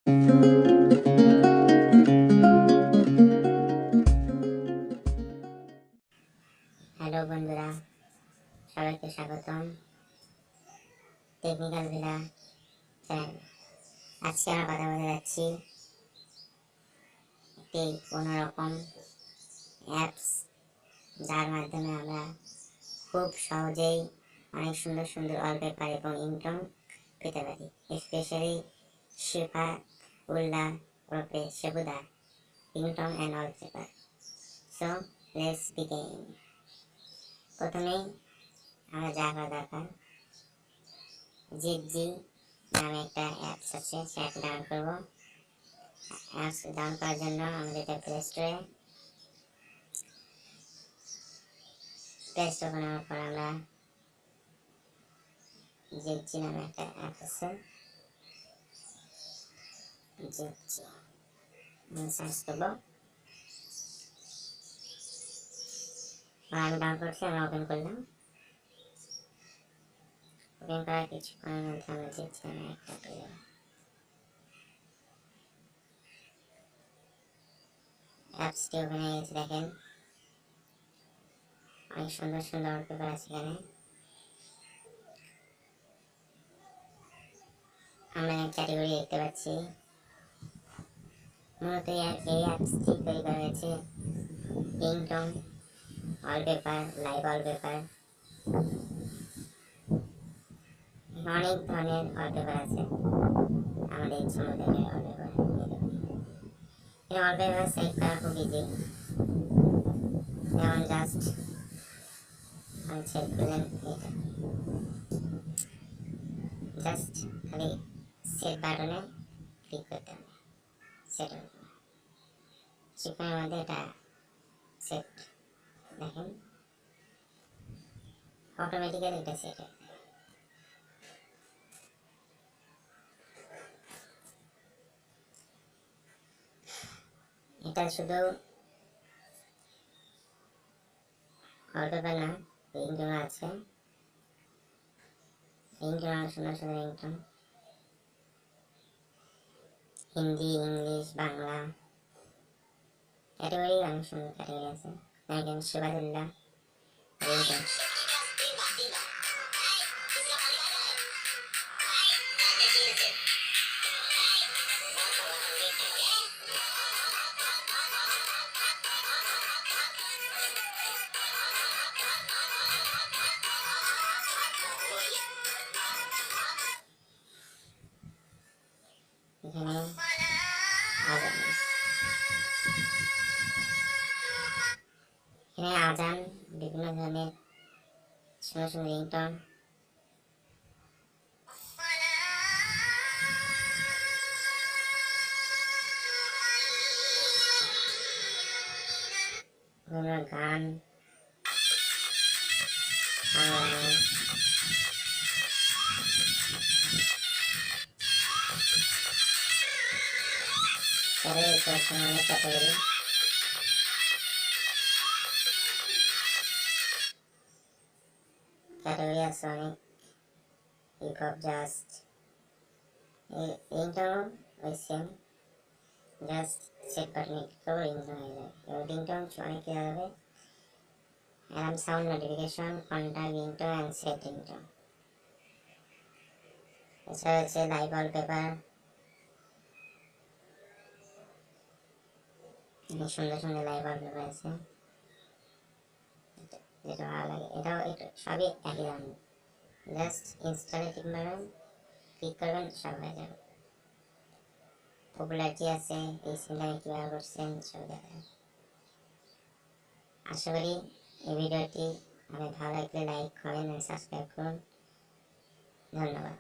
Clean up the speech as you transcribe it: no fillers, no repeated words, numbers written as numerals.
Hello বন্ধুরা, সবাইকে স্বাগতম টেকনিক্যাল ভিলা চ্যানেল। আজকে আমরা কথা বলতে যাচ্ছি একটি কোনোরকম অ্যাপস, যার মাধ্যমে আমরা খুব সহজেই অনেক সুন্দর সুন্দর ওয়ালপেপার এবং রিংটোন পেতে পারি। স্পেশালি শিফা উল্লাহ ওরফে শেবুদা ringtone and wallpaper. So let's begin. প্রথমেই আমরা যা করা দরকার, জি নামে একটা অ্যাপস আছে, সে অ্যাপ ডাউনলোড করবো। অ্যাপস ডাউনলোড করার জন্য আমাদের প্লে স্টোরে বানানোর পর আমরা জি নামে একটা অ্যাপ আছে, জি সার্চ করবো। আমি ডাউনলোড করছি, আমরা ওপেন করলাম। ওপেন করার কিছুক্ষণের মধ্যে আমরা জি নামে একটা পেয়ে যাবো। অ্যাপসটি ওপেন হয়ে গেছে, দেখেন অনেক সুন্দর সুন্দর ওয়ালপেপার আছে এখানে। আমরা ক্যাটাগরি দেখতে পাচ্ছি। মূলত এই অ্যাপসটি তৈরি করা হয়েছে ringtone, wallpaper, লাইভ ওয়ালপেপার, অনেক ধরনের ওয়ালপেপার আছে। আমাদের ইচ্ছা মতো ওয়ালপেপার এই ওয়ালপেপার সেট করা খুব ইজি। যেমন জাস্ট আমি সেট করলেন, এটা জাস্ট খালি সেট বাটনে ক্লিক করতে হবে, সেট হবে। সেখানের মধ্যে এটা সেট, দেখেন অটোমেটিক্যালি এটা সেট হয়। এটা শুধু ওয়ালপেপার না, রিংটোন আছে। রিংটোন অনেক সুন্দর সুন্দর ringtone, Hindi, English, Bangla category, অনেক সুন্দর ক্যাটাগরি আছে। দেখেন শিবাদুল্লাহ রিংটোন, এখানে আজান, বিভিন্ন ধরনের সুন্দর সুন্দর রিংটোন, বিভিন্ন গান, ক্যাটাগরি আছে অনেক, হিপ হপ, জাস্ট রিংটোন ওই সেম, জাস্ট সেট বাটনে ক্লিক করবো, রিংটোন হয়ে যাবে। এবার রিংটোন অনেক কী হবে, alarm sound, notification, contact ringtone and set ringtone. এছাড়া হচ্ছে লাইভ ওয়ালপেপার, সুন্দর সুন্দর লাইভ ওয়ালপেপার আছে, যেটা ভালো লাগে। এটাও একটু সবই একই দাম, জাস্ট ইনস্টলে ক্লিক করবেন, সব হয়ে যাবে। পপুলারিটি আছে, এই সিনটা কীভাবে করছেন সব দেখা। আশা করি এই ভিডিওটি আপনাদের ভালো লাগলে লাইক কমেন্ট এবং সাবস্ক্রাইব করুন। ধন্যবাদ।